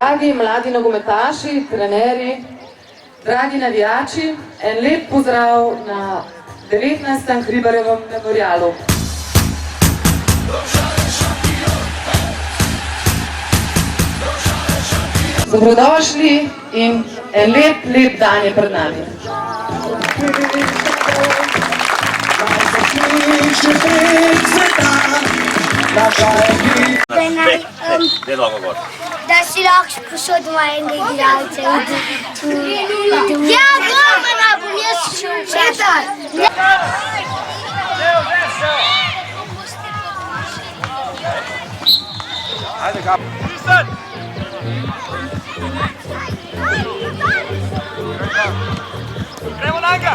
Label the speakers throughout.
Speaker 1: Dragi mladi nogometaši, trenerji, dragi navijači, en lep pozdrav na 19. Hribarjevem memorialu. Dobrodošli in en lep dan je pred nami.
Speaker 2: Da si lahko sposodimo enega igralca. Ja, dobro, bom jaz šel.
Speaker 3: Ajde, Gabo. Gremo na njega!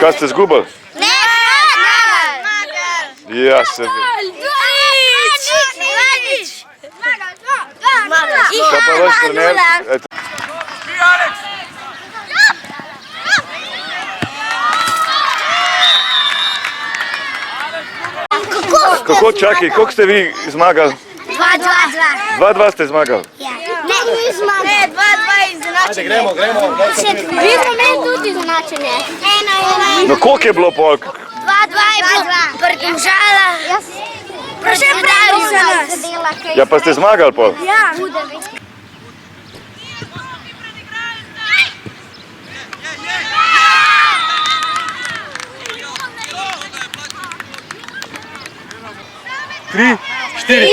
Speaker 4: Kaj ste zgubili?
Speaker 2: Ne, Magal!
Speaker 4: Ja, se vi. Kaj pa vaš trener?
Speaker 3: Ti, Alex!
Speaker 4: Kako, čakaj, koliko ste vi zmagali?
Speaker 2: 2-2.
Speaker 4: 2-2 ste zmagali?
Speaker 2: Ja. Ne, mi zmagali. Ne, 2-2 izenačenje.
Speaker 4: Gremo.
Speaker 2: Mi smo imeli tudi izenačenje. 1-1.
Speaker 4: No, koliko je bilo polk?
Speaker 2: 2-2 je bilo Prdomžala. Še pravi za nas.
Speaker 4: Ja, pa ste zmagali pol?
Speaker 2: Ja.
Speaker 4: Tri, štiri.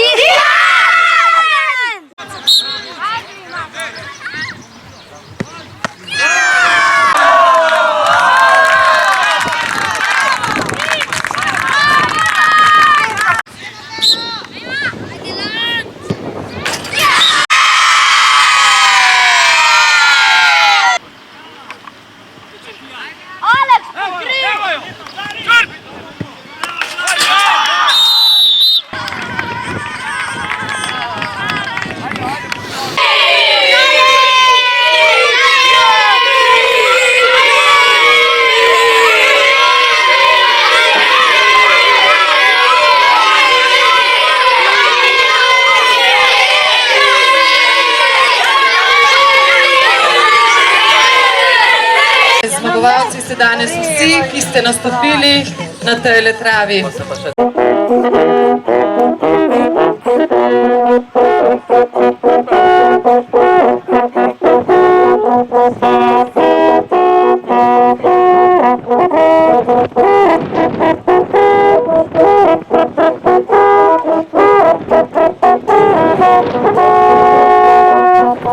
Speaker 1: Zmagovalci ste danes vsi, ki ste nastopili na tej travi.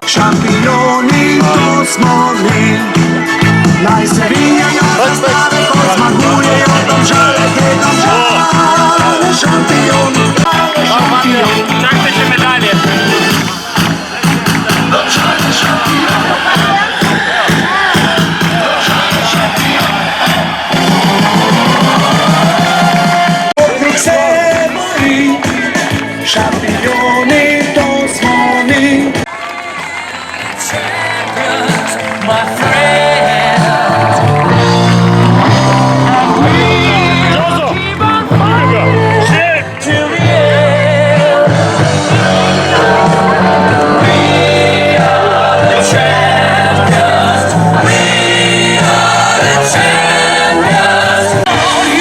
Speaker 5: Šampioni, to smo mi. Naj se vinjajo zastave, ko zmagujejo Domžale, Domžale, šampioni, šampioni.
Speaker 3: Čakajte še medalje.
Speaker 5: Domžale, šampioni. Domžale, šampioni. Potnik se boji, šampioni, to smo mi. My friend.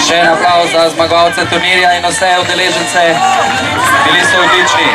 Speaker 6: Še en aplavz za zmagovalce turnirja in vse udeležence. Bili so odlični.